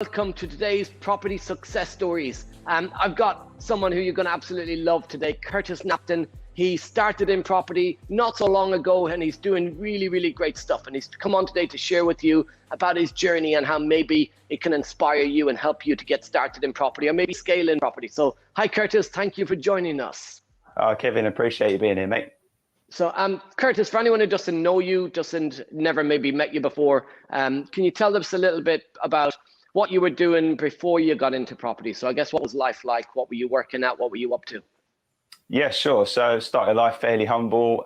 Welcome to today's property success stories. I've got someone who you're going to absolutely love today, Curtis Knapton. He started in property not so long ago and he's doing really, really great stuff. And he's come on today to share with you about his journey and how maybe it can inspire you and help you to get started in property or maybe scale in property. So hi, Curtis. Thank you for joining us. Kevin, appreciate you being here, mate. So Curtis, for anyone who doesn't know you, doesn't never maybe met you before, can you tell us a little bit about what you were doing before you got into property? So I guess what was life like? What were you working at? What were you up to? Yeah, sure. So started life fairly humble.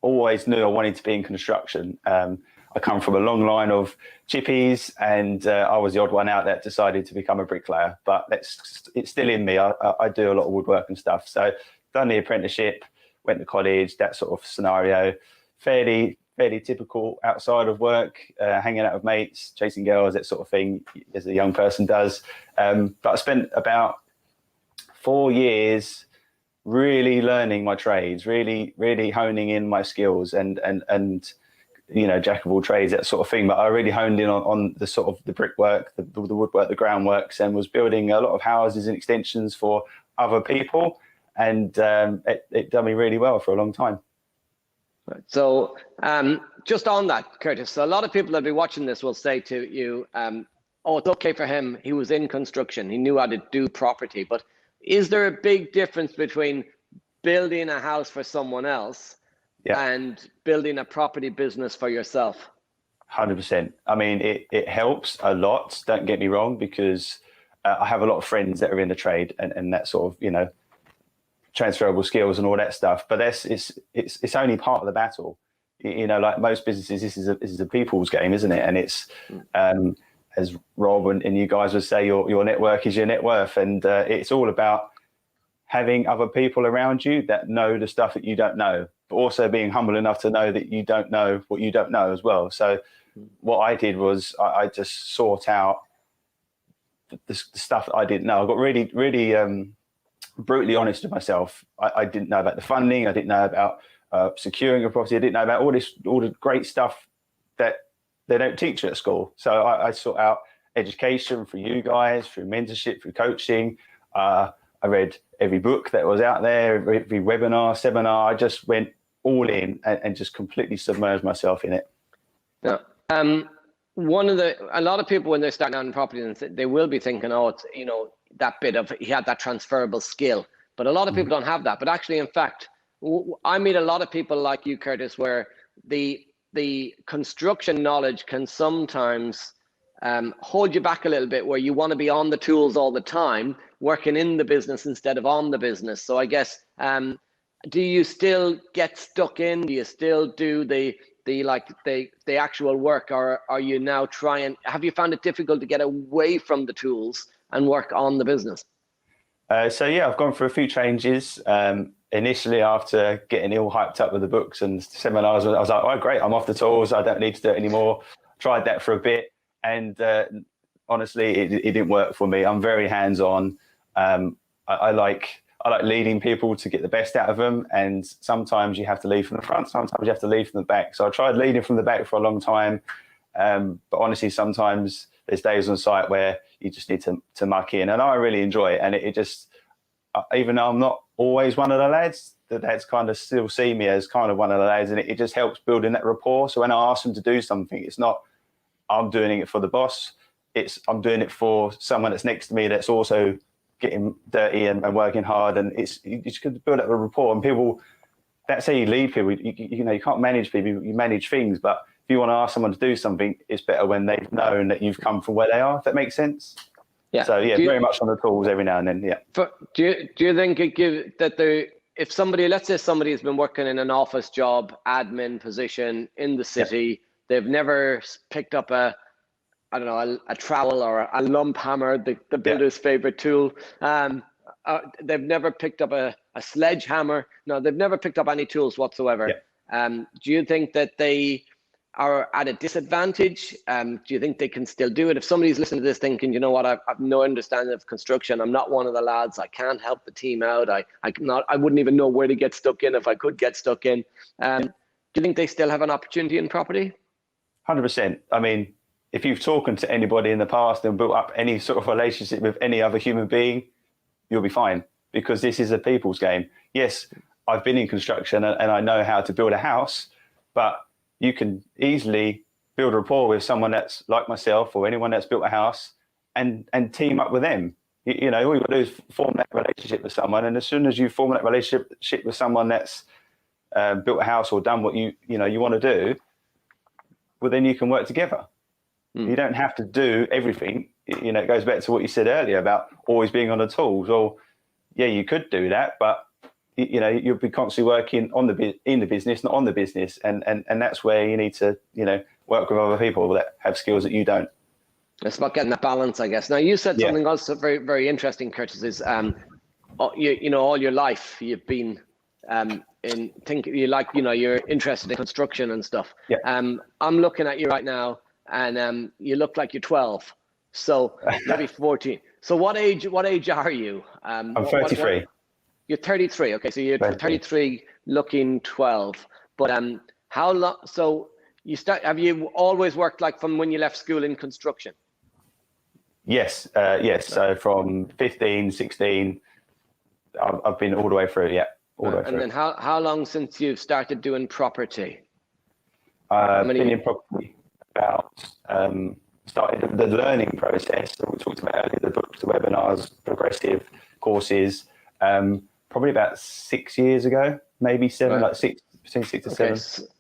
Always knew I wanted to be in construction. I come from a long line of chippies and I was the odd one out that decided to become a bricklayer, but it's still in me. I do a lot of woodwork and stuff. So done the apprenticeship, went to college, that sort of scenario, fairly typical outside of work, hanging out with mates, chasing girls, that sort of thing, as a young person does. But I spent about 4 years really learning my trades, really honing in my skills and you know, jack of all trades, that sort of thing. But I really honed in on the sort of the brickwork, the woodwork, the groundworks, and was building a lot of houses and extensions for other people. And it done me really well for a long time. So just on that, Curtis, so a lot of people that be watching this will say to you, oh, it's okay for him. He was in construction. He knew how to do property. But is there a big difference between building a house for someone else and building a property business for yourself? 100%. I mean, it helps a lot. Don't get me wrong, because I have a lot of friends that are in the trade and that sort of, you know, transferable skills and all that stuff, but it's only part of the battle. You know, like most businesses, this is a people's game, isn't it? And it's as Rob and you guys would say, your network is your net worth, and it's all about having other people around you that know the stuff that you don't know, but also being humble enough to know that you don't know what you don't know as well. So what I did was I just sought out the stuff that I didn't know. I got really brutally honest with myself. I didn't know about the funding. I didn't know about securing a property. I didn't know about all the great stuff that they don't teach at school. So I sought out education through you guys, through mentorship, through coaching. I read every book that was out there, every webinar, seminar. I just went all in and just completely submerged myself in it. Yeah. A lot of people when they're starting out in property, they will be thinking, oh, it's, you know, that bit of, he had that transferable skill, but a lot of people don't have that. But actually, in fact, I meet a lot of people like you, Curtis, where the construction knowledge can sometimes hold you back a little bit, where you want to be on the tools all the time, working in the business instead of on the business. So I guess, do you still get stuck in? Do you still do the actual work, or are you now have you found it difficult to get away from the tools and work on the business? So yeah, I've gone through a few changes. Initially, after getting all hyped up with the books and seminars, I was like, oh great, I'm off the tools, I don't need to do it anymore. Tried that for a bit, and honestly it didn't work for me. I'm very hands-on. I like leading people to get the best out of them, and sometimes you have to lead from the front, sometimes you have to lead from the back. So I tried leading from the back for a long time, but honestly sometimes there's days on site where you just need to muck in, and I really enjoy it. And it just, even though I'm not always one of the lads kind of still see me as kind of one of the lads, and it just helps building that rapport. So when I ask them to do something, it's not I'm doing it for the boss, it's I'm doing it for someone that's next to me that's also getting dirty and working hard. And you just got to build up a rapport. And people, that's how you lead people. You know, you can't manage people, you manage things. But if you want to ask someone to do something, it's better when they've known that you've come from where they are, if that makes sense. Yeah. So yeah, very much on the tools every now and then. Yeah. Do you think if somebody, let's say somebody has been working in an office job, admin position in the city, they've never picked up a trowel or a lump hammer, the builder's favorite tool. They've never picked up a sledgehammer. No, they've never picked up any tools whatsoever. Do you think that they are at a disadvantage? Do you think they can still do it? If somebody's listening to this thinking, you know what, I've no understanding of construction, I'm not one of the lads, I can't help the team out, I wouldn't even know where to get stuck in if I could get stuck in. Do you think they still have an opportunity in property? 100%. I mean, if you've talked to anybody in the past and built up any sort of relationship with any other human being, you'll be fine, because this is a people's game. Yes, I've been in construction and I know how to build a house, but you can easily build a rapport with someone that's like myself or anyone that's built a house and team up with them. You know, all you've got to do is form that relationship with someone. And as soon as you form that relationship with someone that's built a house or done what you want to do, well, then you can work together. You don't have to do everything. You know, it goes back to what you said earlier about always being on the tools. Or, yeah, you could do that, but you know, you'll be constantly working in the business, not on the business, and that's where you need to, you know, work with other people that have skills that you don't. It's about getting that balance, I guess. Now, you said something also very, very interesting, Curtis. Is you know, all your life you've been you're interested in construction and stuff. Yeah. I'm looking at you right now, and you look like you're 12, so maybe 14. So what age are you? I'm 33. You're 33. Okay, so you're 33, looking 12. But how long? So have you always worked like from when you left school in construction? Yes. So from 15, 16, I've been all the way through. Yeah, all the way through. And then how long since you've started doing property? Been in property about started the learning process that we talked about earlier, the books, the webinars, progressive courses. Probably about 6 years ago, maybe seven, right. Between 6 to 7.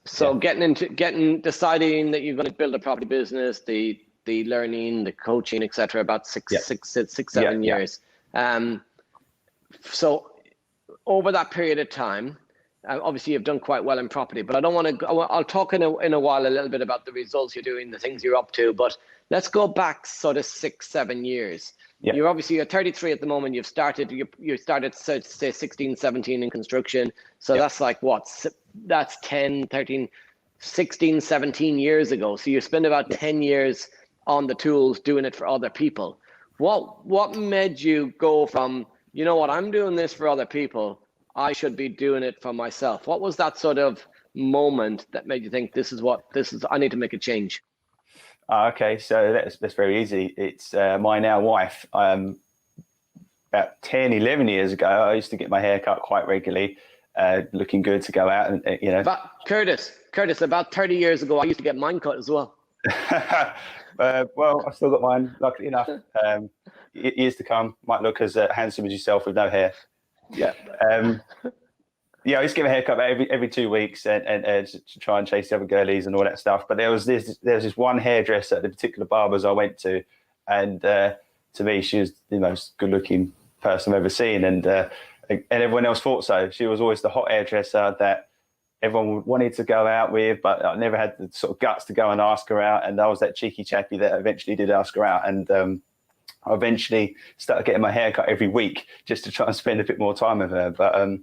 So deciding that you're going to build a property business, the learning, the coaching, etc. About 7 years. So over that period of time, obviously you've done quite well in property, but I don't want to. I'll talk in a while a little bit about the results you're doing, the things you're up to. But let's go back sort of 6-7 years. Yeah. You're 33 at the moment. You started say 16, 17 in construction. So that's like what? That's 10, 13, 16, 17 years ago. So you spend about 10 years on the tools doing it for other people. What made you go from, you know what, I'm doing this for other people, I should be doing it for myself? What was that sort of moment that made you think I need to make a change? Okay, so that's very easy. It's my now wife. About 10, 11 years ago, I used to get my hair cut quite regularly, looking good to go out and, you know. But Curtis, about 30 years ago, I used to get mine cut as well. Well, I've still got mine, luckily enough. Years to come, might look as handsome as yourself with no hair. Yeah. Yeah, I used to get my hair cut every 2 weeks and to try and chase the other girlies and all that stuff. But there was this one hairdresser at the particular barbers I went to, and to me, she was the most good-looking person I've ever seen, and everyone else thought so. She was always the hot hairdresser that everyone wanted to go out with, but I never had the sort of guts to go and ask her out. And I was that cheeky chappy that eventually did ask her out, and I eventually started getting my hair cut every week just to try and spend a bit more time with her. But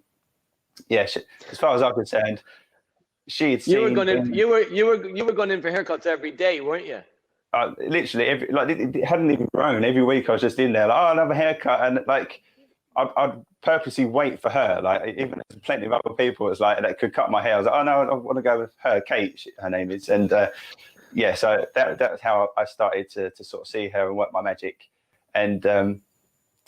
yeah, as far as I'm concerned, she had seen. You were going in for haircuts every day, weren't you? Literally, it hadn't even grown. Every week I was just in there, like, oh, I'll have a haircut, and like I'd purposely wait for her. Like, even there's plenty of other people that's like that could cut my hair. I was like, oh no, I want to go with her, Kate, her name is, and yeah, so that's how I started to sort of see her and work my magic, and.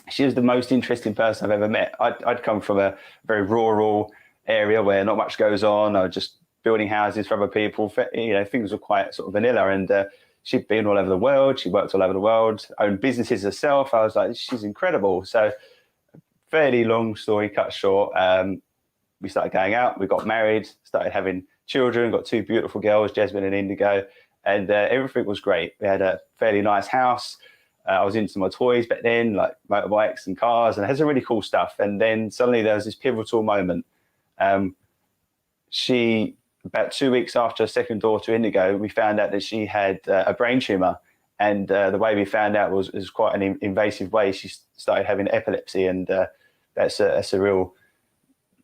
She was the most interesting person I've ever met. I'd come from a very rural area where not much goes on. I was just building houses for other people. You know, things were quite sort of vanilla. And she'd been all over the world. She worked all over the world, owned businesses herself. I was like, she's incredible. So, fairly long story cut short. We started going out. We got married. Started having children. Got 2 beautiful girls, Jasmine and Indigo, and everything was great. We had a fairly nice house. I was into my toys back then, like motorbikes and cars, and it had some really cool stuff. And then suddenly there was this pivotal moment. About 2 weeks after her second daughter, Indigo, we found out that she had a brain tumor. And the way we found out was quite an invasive way. She started having epilepsy, and that's a real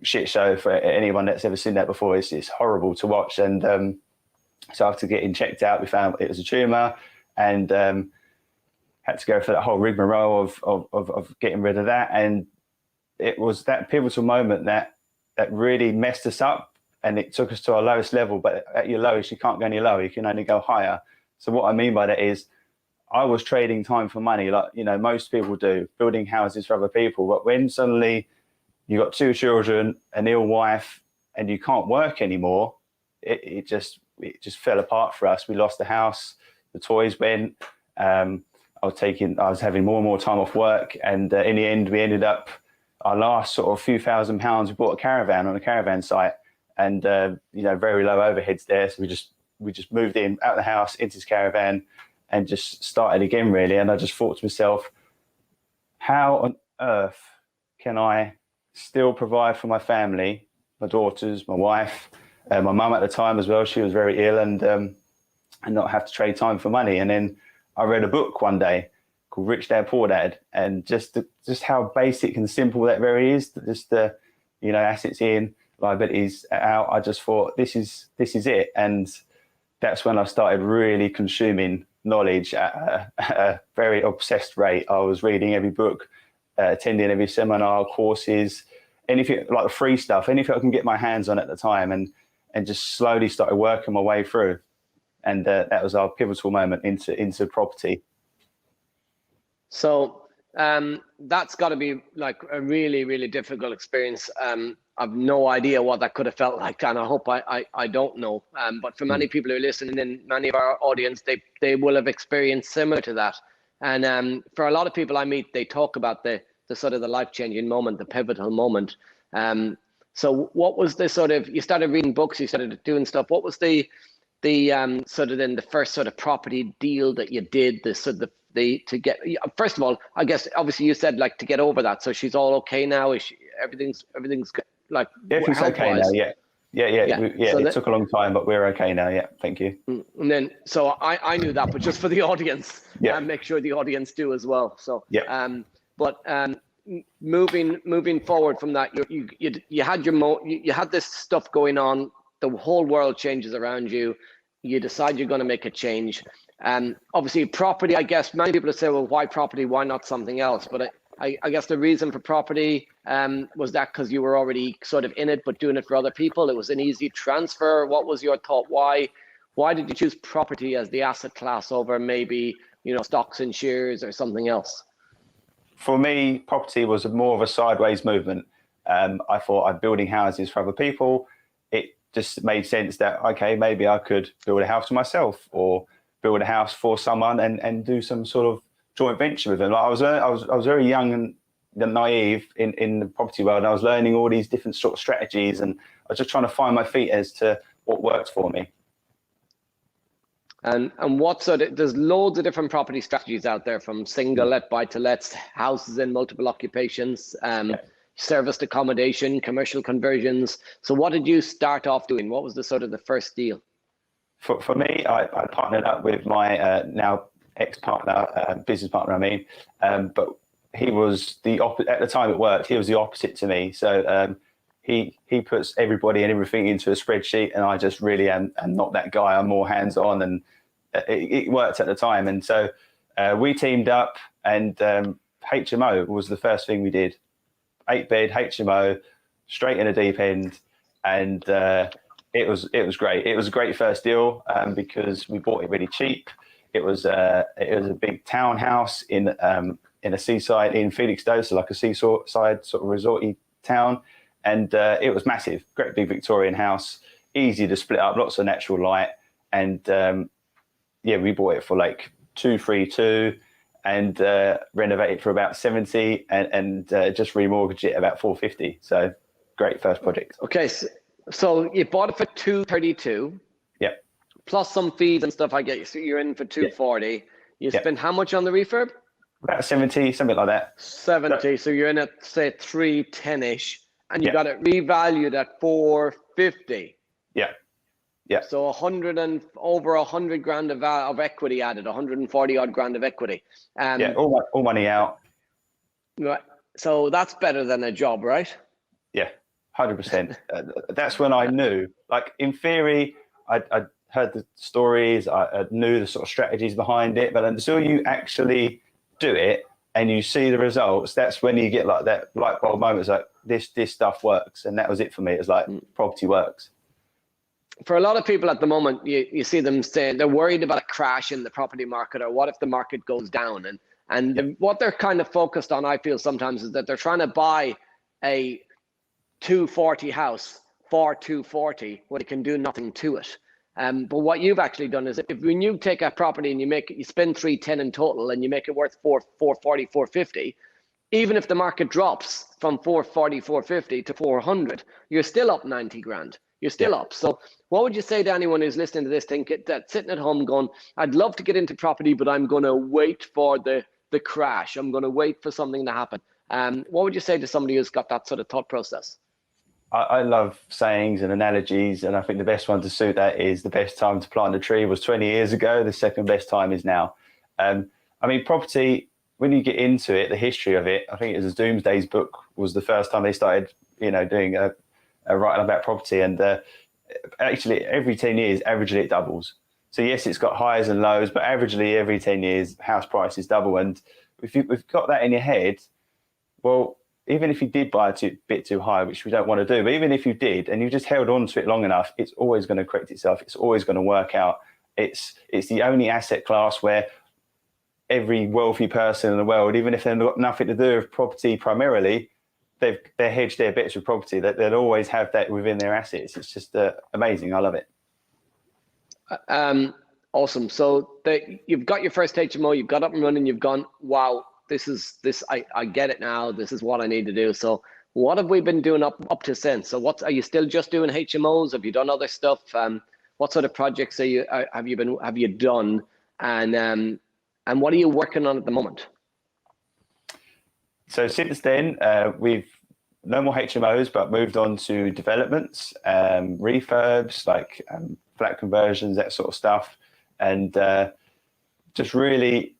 shit show for anyone that's ever seen that before. It's horrible to watch. And so after getting checked out, we found it was a tumor, and had to go for that whole rigmarole of getting rid of that. And it was that pivotal moment that really messed us up, and it took us to our lowest level. But at your lowest, you can't go any lower. You can only go higher. So what I mean by that is I was trading time for money, like, you know, most people do, building houses for other people. But when suddenly you got 2 children, an ill wife, and you can't work anymore, it just fell apart for us. We lost the house, the toys went. I was having more and more time off work, and in the end, we ended up, our last sort of few £1,000s, we bought a caravan on a caravan site, and you know, very low overheads there. So we just moved in out of the house into this caravan and just started again, really. And I just thought to myself, how on earth can I still provide for my family, my daughters, my wife, my mum at the time as well? She was very ill, and not have to trade time for money. And then I read a book one day called Rich Dad Poor Dad, and just how basic and simple that very is. Just the, you know, assets in, liabilities out. I just thought, this is it. And that's when I started really consuming knowledge at a very obsessed rate. I was reading every book, attending every seminar, courses, anything like the free stuff, anything I can get my hands on at the time, and just slowly started working my way through. And that was our pivotal moment into property. So that's got to be like a really, really difficult experience. I've no idea what that could have felt like, and I hope I don't know. But for many people who are listening, and many of our audience, they will have experienced similar to that. And for a lot of people I meet, they talk about the sort of the life-changing moment, the pivotal moment. So what was the sort of, you started reading books, you started doing stuff. What was the sort of then the first sort of property deal that you did, to get, first of all, I guess obviously you said like to get over that, so she's all okay now? Is she, everything's like everything's okay now? Yeah. So it took a long time, but we're okay now. Yeah, thank you. And then, so I knew that, but just for the audience, make sure the audience do as well. So moving forward from that, you had you had this stuff going on. The whole world changes around you. You decide you're going to make a change. Obviously, property, I guess many people say, well, why property? Why not something else? But I guess the reason for property was that because you were already sort of in it, but doing it for other people. It was an easy transfer. What was your thought? Why did you choose property as the asset class over maybe, you know, stocks and shares or something else? For me, property was more of a sideways movement. I thought I'm building houses for other people. It just made sense that, okay, maybe I could build a house for myself or build a house for someone and do some sort of joint venture with them. Like I was very young and naive in the property world, and I was learning all these different sort of strategies, and I was just trying to find my feet as to what worked for me. And what sort of, there's loads of different property strategies out there, from single let, buy to lets, houses in multiple occupations, serviced accommodation, commercial conversions. So what did you start off doing? What was the sort of the first deal? For me, I partnered up with my now ex-partner, business partner, I mean, but he was the opposite. At the time it worked, he was the opposite to me. So he puts everybody and everything into a spreadsheet, and I just really am not that guy. I'm more hands-on, and it worked at the time. And so we teamed up, and HMO was the first thing we did. 8-bed HMO, straight in the deep end, and it was great. It was a great first deal because we bought it really cheap. It was a big townhouse in a seaside in Felixstowe, so like a seaside sort of resorty town, and it was massive. Great big Victorian house, easy to split up, lots of natural light, and we bought it for like 232. And renovated for about 70, and just remortgaged it about 450. So great first project. Okay, so you bought it for 232. Yeah. Plus some fees and stuff. I get you. So you're in for 240. You spent how much on the refurb? About 70, something like that. 70. So you're in at say 310-ish, and you got it revalued at 450. Yeah. Yeah. So over 100 grand of equity added, 140 odd grand of equity. All money out. Right. So that's better than a job, right? Yeah, 100%. That's when I knew. Like in theory, I heard the stories, I knew the sort of strategies behind it, but until you actually do it and you see the results, that's when you get like that light bulb moment. It's like this stuff works, and that was it for me. It was like property works. for a lot of people at the moment, you see them saying they're worried about a crash in the property market, or what if the market goes down? And what they're kind of focused on, I feel sometimes, is that they're trying to buy a 240 house for 240 when it can do nothing to it. But what you've actually done is, when you take a property and you spend 310 in total and you make it worth 440, 450, even if the market drops from 440, 450 to 400, you're still up 90 grand. You're still up. So what would you say to anyone who's listening to this, that's sitting at home going, I'd love to get into property, but I'm going to wait for the crash. I'm going to wait for something to happen. What would you say to somebody who's got that sort of thought process? I love sayings and analogies, and I think the best one to suit that is the best time to plant a tree was 20 years ago. The second best time is now. I mean, property, when you get into it, the history of it, I think it was Doomsday's book was the first time they started, doing a writing about property. And actually, every 10 years, averagely it doubles. So yes, it's got highs and lows, but averagely every 10 years, house prices double. And if you've got that in your head, well, even if you did buy a bit too high, which we don't want to do, but even if you did and you just held on to it long enough, it's always going to correct itself. It's always going to work out. It's the only asset class where every wealthy person in the world, even if they've got nothing to do with property primarily, they're hedged their bets with property. That they'll always have that within their assets. It's just amazing. I love it. Awesome. So you've got your first HMO, you've got up and running, you've gone, wow, I get it now. This is what I need to do. So what have we been doing up to since? So are you still just doing HMOs? Have you done other stuff? What sort of projects have you done? And what are you working on at the moment? So since then, we've no more HMOs, but moved on to developments, refurbs, like flat conversions, that sort of stuff, and just really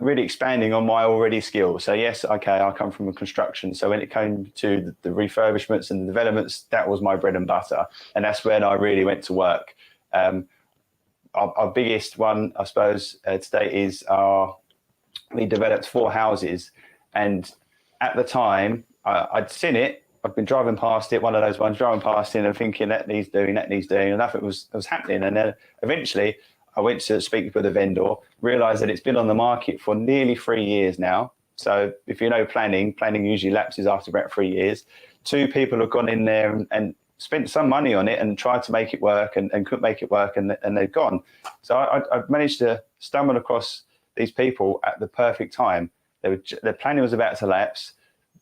expanding on my already skills. So yes, okay, I come from a construction. So when it came to the refurbishments and the developments, that was my bread and butter. And that's when I really went to work. Our biggest one, I suppose, today is we developed 4 houses. And at the time, I'd seen it. I've been driving past it, one of those ones, driving past it and thinking that needs doing, and nothing was happening. And then eventually I went to speak with a vendor, realized that it's been on the market for nearly 3 years now. So if you know planning usually lapses after about 3 years. 2 people have gone in there and spent some money on it and tried to make it work and couldn't make it work, and they've gone. So I've managed to stumble across these people at the perfect time. The planning was about to lapse.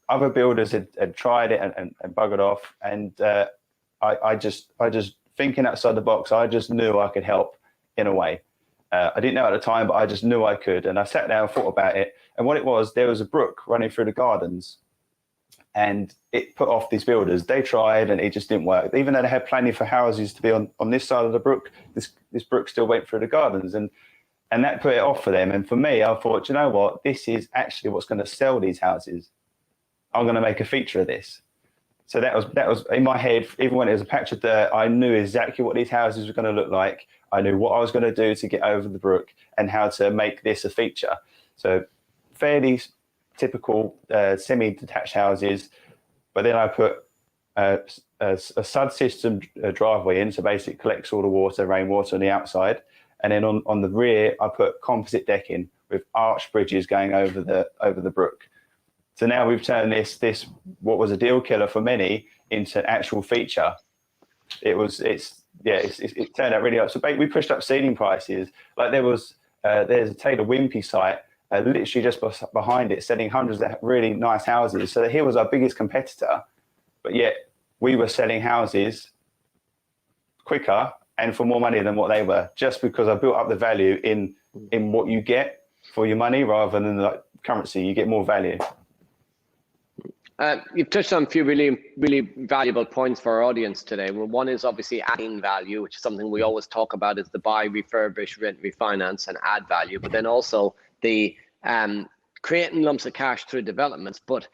Other builders had tried it and buggered off. And I just thinking outside the box, I just knew I could help in a way. I didn't know at the time, but I just knew I could. And I sat down and thought about it. And what it was, there was a brook running through the gardens. And it put off these builders. They tried and it just didn't work. Even though they had planning for houses to be on this side of the brook, this brook still went through the gardens. And that put it off for them. And for me, I thought, you know what? This is actually what's going to sell these houses. I'm going to make a feature of this. So that was in my head. Even when it was a patch of dirt, I knew exactly what these houses were going to look like. I knew what I was going to do to get over the brook and how to make this a feature. So fairly typical semi-detached houses. But then I put a sud system driveway in. So basically it collects all the water, rainwater on the outside. And then on the rear, I put composite decking with arched bridges going over the brook. So now we've turned this what was a deal killer for many into an actual feature. It turned out really up. So we pushed up seeding prices. Like there's a Taylor Wimpey site literally just behind it, selling hundreds of really nice houses. So here was our biggest competitor, but yet we were selling houses quicker and for more money than what they were, just because I built up the value in what you get for your money rather than like currency. You get more value. You've touched on a few really, really valuable points for our audience today. Well, one is obviously adding value, which is something we always talk about, is the buy, refurbish, rent, refinance, and add value. But then also the creating lumps of cash through developments. But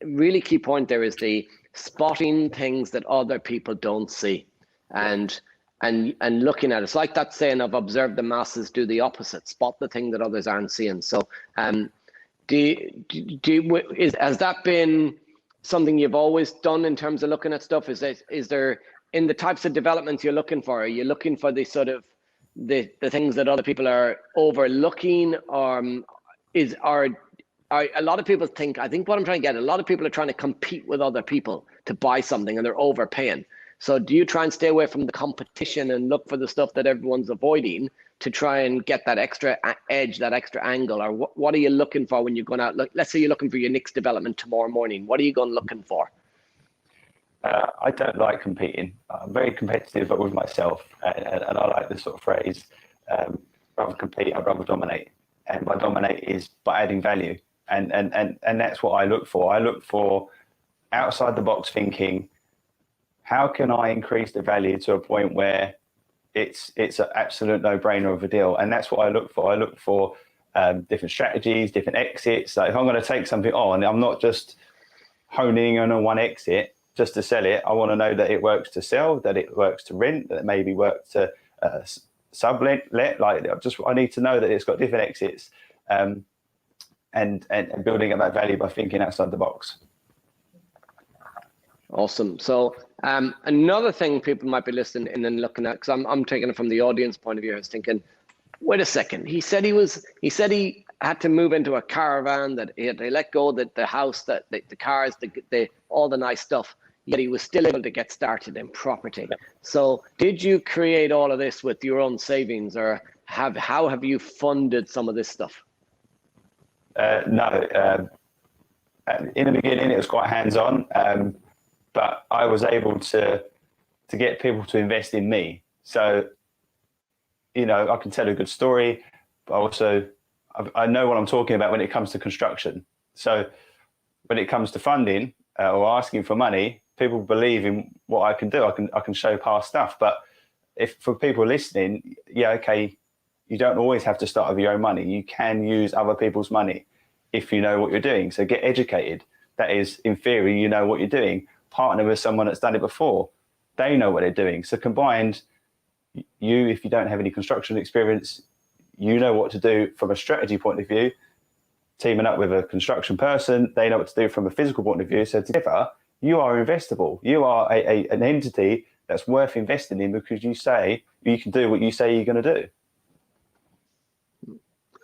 really key point there is the spotting things that other people don't see, and looking at it. It's like that saying of observe the masses, do the opposite, spot the thing that others aren't seeing. So has that been something you've always done in terms of looking at stuff? Is there in the types of developments you're looking for, are you looking for the sort of the things that other people are overlooking, or are a lot of people think, I think what I'm trying to get, a lot of people are trying to compete with other people to buy something and they're overpaying. So do you try and stay away from the competition and look for the stuff that everyone's avoiding to try and get that extra edge, that extra angle? Or what are you looking for when you're going out? Let's say you're looking for your next development tomorrow morning. What are you going looking for? I don't like competing. I'm very competitive, but with myself. And I like this sort of phrase, rather compete, I'd rather dominate. And by dominate is by adding value. And that's what I look for. I look for outside the box thinking, how can I increase the value to a point where it's an absolute no-brainer of a deal? And that's what I look for. I look for different strategies, different exits. Like if I'm going to take something on, I'm not just honing in on one exit just to sell it. I want to know that it works to sell, that it works to rent, that it maybe works to sublet. Like I need to know that it's got different exits, and building up that value by thinking outside the box. Awesome. So another thing people might be listening in and looking at, because I'm taking it from the audience point of view, I was thinking, wait a second. He said he had to move into a caravan, that he had to let go of the house, that the cars, the all the nice stuff, yet he was still able to get started in property. So did you create all of this with your own savings, or how have you funded some of this stuff? No. In the beginning, it was quite hands-on, but I was able to get people to invest in me. So, I can tell a good story, but also I know what I'm talking about when it comes to construction. So when it comes to funding or asking for money, people believe in what I can do. I can show past stuff. But if for people listening, okay, you don't always have to start with your own money. You can use other people's money if you know what you're doing. So get educated. That is, in theory, you know what you're doing. Partner with someone that's done it before. They know what they're doing. So combined, if you don't have any construction experience, you know what to do from a strategy point of view. Teaming up with a construction person, they know what to do from a physical point of view. So together, you are investable. You are an entity that's worth investing in because you can do what you say you're going to do.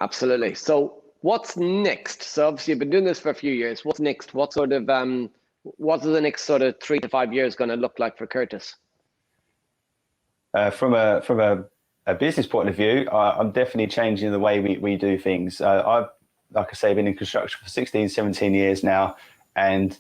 Absolutely. So what's next? So obviously you've been doing this for a few years. What's next? What is the next sort of 3 to 5 years going to look like for Curtis? From a business point of view, I'm definitely changing the way we do things. I've, like I say, been in construction for 16, 17 years now, and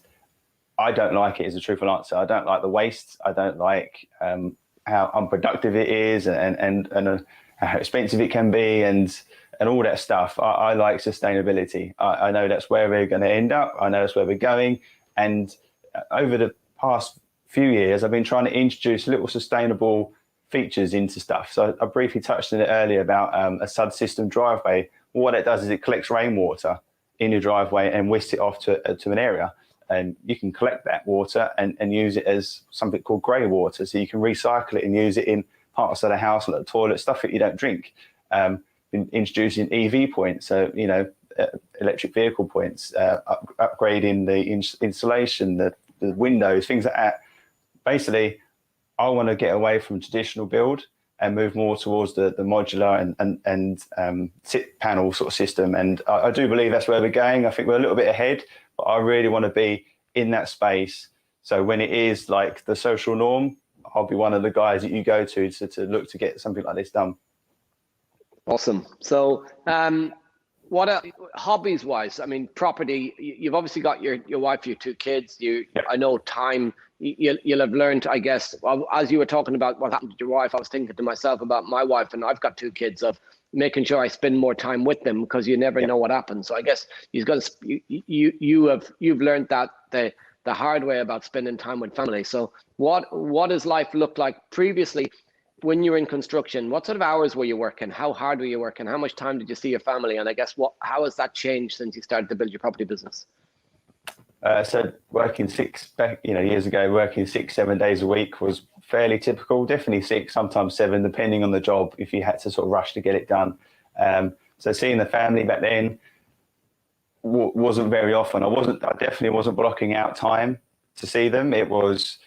I don't like it, is the truthful answer. I don't like the waste. I don't like how unproductive it is and how expensive it can be and all that stuff. I like sustainability. I know that's where we're going to end up. I know that's where we're going. And over the past few years, I've been trying to introduce little sustainable features into stuff. So I briefly touched on it earlier about a SUD system driveway. What it does is it collects rainwater in your driveway and whisks it off to an area. And you can collect that water and use it as something called grey water. So you can recycle it and use it in parts of the house, like the toilet, stuff that you don't drink. Been introducing EV points, so, electric vehicle points, upgrading the insulation, the windows, things like that. Basically, I want to get away from traditional build and move more towards the modular and sit panel sort of system. And I do believe that's where we're going. I think we're a little bit ahead, but I really want to be in that space. So when it is like the social norm, I'll be one of the guys that you go to look to get something like this done. Awesome. So what hobbies wise, I mean, property, you've obviously got your wife, your 2 kids. I know time, you'll have learned, I guess, as you were talking about what happened to your wife, I was thinking to myself about my wife, and I've got 2 kids, of making sure I spend more time with them, because you never know what happens. So I guess you've learned that the hard way about spending time with family. So what does life look like previously? When you were in construction, what sort of hours were you working? How hard were you working? How much time did you see your family? And I guess how has that changed since you started to build your property business? So working years ago, working 6-7 days a week was fairly typical. Definitely 6, sometimes 7, depending on the job, if you had to sort of rush to get it done. So seeing the family back then wasn't very often. I definitely wasn't blocking out time to see them. It was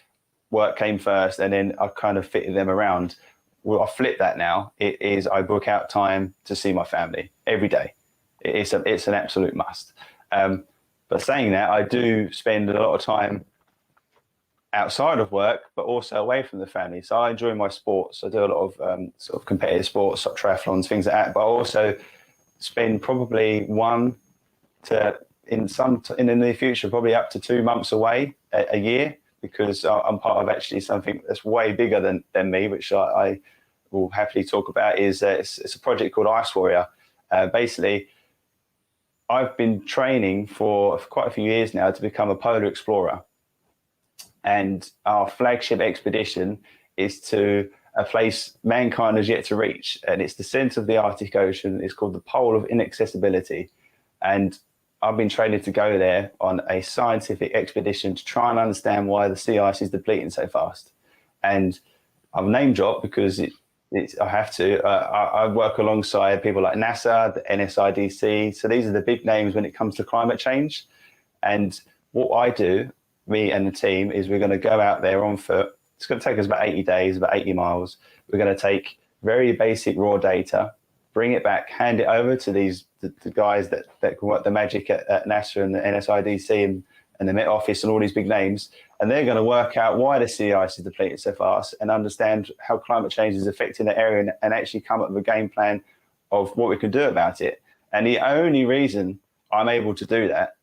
work came first, and then I kind of fitted them around. Well, I flip that now. It is I book out time to see my family every day. It's an absolute must. But saying that, I do spend a lot of time outside of work, but also away from the family. So I enjoy my sports. I do a lot of sort of competitive sports, like triathlons, things like that. But I also spend probably in the near future, probably up to 2 months away a year, because I'm part of actually something that's way bigger than me, which I will happily talk about. It's a project called Ice Warrior. Basically, I've been training for quite a few years now to become a polar explorer. And our flagship expedition is to a place mankind has yet to reach. And it's the center of the Arctic Ocean. It's called the Pole of Inaccessibility. And I've been training to go there on a scientific expedition to try and understand why the sea ice is depleting so fast. And I've name dropped because I have to. I work alongside people like NASA, the NSIDC. So these are the big names when it comes to climate change. And what I do, me and the team, is we're going to go out there on foot. It's going to take us about 80 days, about 80 miles. We're going to take very basic raw data, bring it back, hand it over to the guys that can work the magic at NASA and the NSIDC and the Met Office and all these big names. And they're going to work out why the sea ice is depleted so fast and understand how climate change is affecting the area and actually come up with a game plan of what we can do about it. And the only reason I'm able to do that,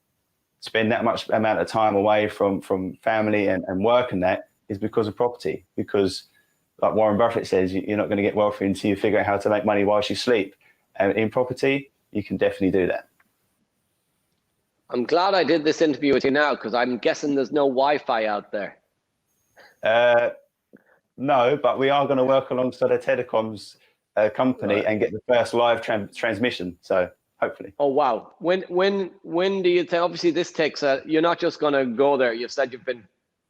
spend that much amount of time away from family and work and that, is because of property. Because like Warren Buffett says, you're not going to get wealthy until you figure out how to make money whilst you sleep. And in property, you can definitely do that. I'm glad I did this interview with you now, because I'm guessing there's no Wi-Fi out there. No, but we are going to work alongside a telecoms company and get the first live transmission. So hopefully. Oh wow! When do you think? Obviously, this takes you're not just going to go there. You've said you've been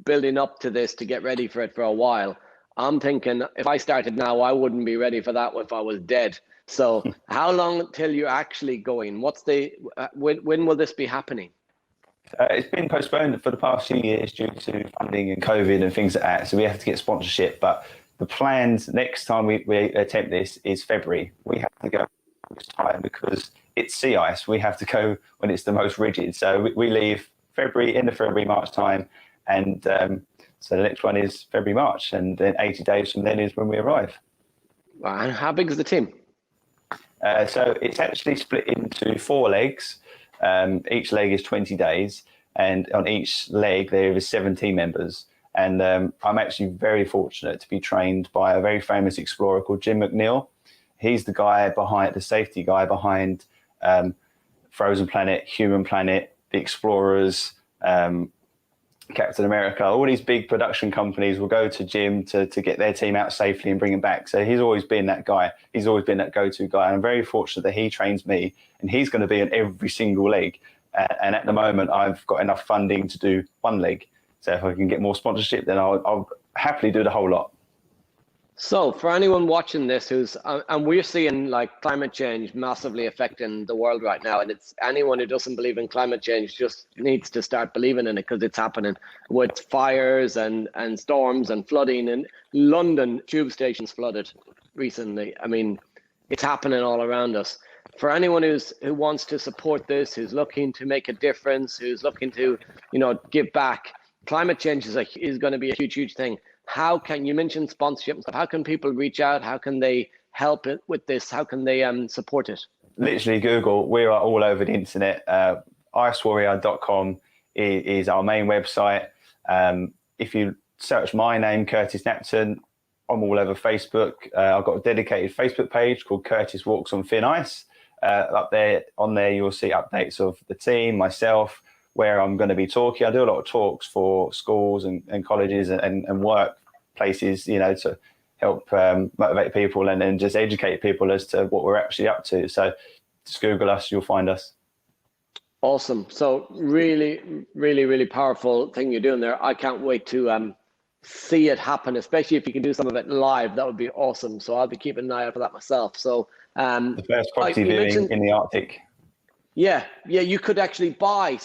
building up to this to get ready for it for a while. I'm thinking if I started now, I wouldn't be ready for that if I was dead. So how long till you're actually going? What's when will this be happening? It's been postponed for the past few years due to funding and COVID and things like that. So we have to get sponsorship. But the plans next time we attempt this is February. We have to go this time because it's sea ice. We have to go when it's the most rigid. So we leave end of February, March time. And so the next one is February, March. And then 80 days from then is when we arrive. Wow. And how big is the team? So it's actually split into 4 legs. Each leg is 20 days. And on each leg, there is 17 members. And I'm actually very fortunate to be trained by a very famous explorer called Jim McNeil. He's the safety guy behind Frozen Planet, Human Planet, The Explorers, Captain America. All these big production companies will go to Jim to get their team out safely and bring them back. So he's always been that guy. He's always been that go-to guy. And I'm very fortunate that he trains me, and he's going to be on every single leg. And at the moment, I've got enough funding to do 1 leg. So if I can get more sponsorship, then I'll happily do the whole lot. So for anyone watching this and we're seeing like climate change massively affecting the world right now, and it's anyone who doesn't believe in climate change just needs to start believing in it, because it's happening with fires and storms and flooding. And London tube stations flooded recently. I mean, it's happening all around us. For anyone who wants to support this, who's looking to make a difference, who's looking to give back, climate change is going to be a huge thing. How can you mention sponsorship and stuff? How can people reach out? How can they help it with this? How can they support it? Literally Google. We are all over the internet. Icewarrior.com is our main website. If you search my name, Curtis Knapton, I'm all over Facebook. I've got a dedicated Facebook page called Curtis Walks on Thin Ice. On there, you'll see updates of the team, myself, where I'm going to be talking. I do a lot of talks for schools and colleges and workplaces, to help motivate people and just educate people as to what we're actually up to. So just Google us, you'll find us. Awesome. So really, really, really powerful thing you're doing there. I can't wait to see it happen, especially if you can do some of it live. That would be awesome. So I'll be keeping an eye out for that myself. So the first property viewing in the Arctic. Yeah, you could actually buy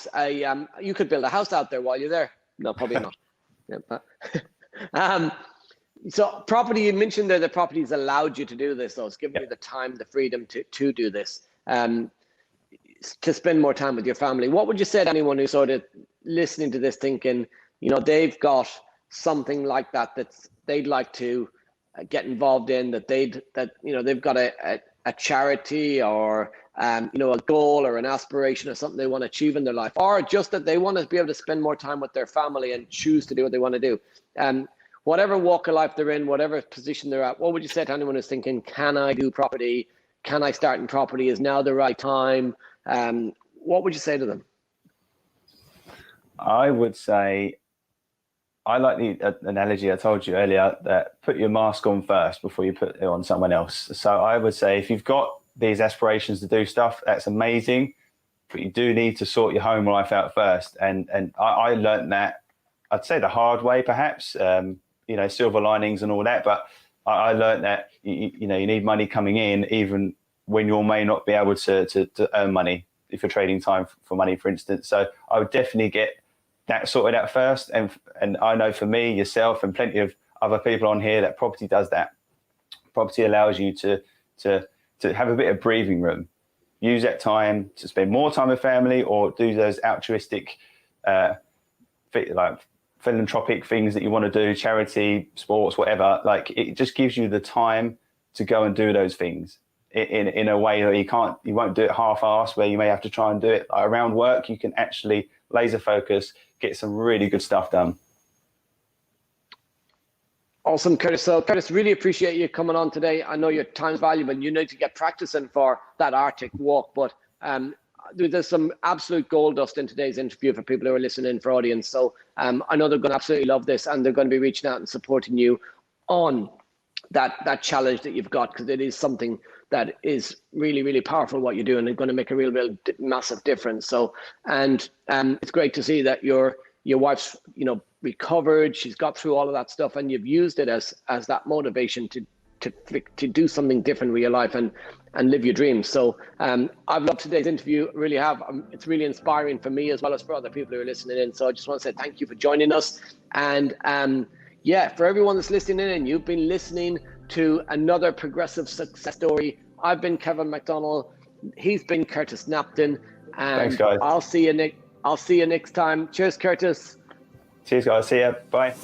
you could build a house out there while you're there. No, probably not. Yeah, So property, you mentioned there, the property's allowed you to do this, so it's given you the time, the freedom to do this, to spend more time with your family. What would you say to anyone who's sort of listening to this thinking, they've got something like that they'd like to get involved in, that they've got a charity or a goal or an aspiration or something they want to achieve in their life, or just that they want to be able to spend more time with their family and choose to do what they want to do. Whatever walk of life they're in, whatever position they're at, what would you say to anyone who's thinking, can I do property? Can I start in property? Is now the right time? What would you say to them? I would say, I like the analogy I told you earlier, that put your mask on first before you put it on someone else. So I would say, if you've got these aspirations to do stuff, that's amazing, but you do need to sort your home life out first. And I learned that, I'd say the hard way, perhaps, silver linings and all that. But I learned that, you need money coming in, even when you may not be able to earn money, if you're trading time for money, for instance. So I would definitely get that sorted out first. And I know for me, yourself, and plenty of other people on here, that property does that. Property allows you to have a bit of breathing room. Use that time to spend more time with family, or do those altruistic, like philanthropic things that you want to do, charity, sports, whatever. Like, it just gives you the time to go and do those things in a way that you won't do it half-assed, where you may have to try and do it around work. You can actually laser focus, get some really good stuff done. Awesome, Curtis. So Curtis, really appreciate you coming on today. I know your time's valuable. You need to get practicing for that Arctic walk, but there's some absolute gold dust in today's interview for people who are listening, for audience. So I know they're going to absolutely love this, and they're going to be reaching out and supporting you on that challenge that you've got, because it is something that is really, really powerful what you're doing, and going to make a real massive difference. So, and it's great to see that your wife's recovered. She's got through all of that stuff, and you've used it as that motivation to do something different with your life and live your dreams. So I've loved today's interview, really have. It's really inspiring for me as well as for other people who are listening in. So I just want to say thank you for joining us. And for everyone that's listening in, you've been listening to another progressive success story. I've been Kevin McDonald. He's been Curtis Knapton. And thanks, guys. I'll see you next time. Cheers, Curtis. Cheers, guys. See ya. Bye.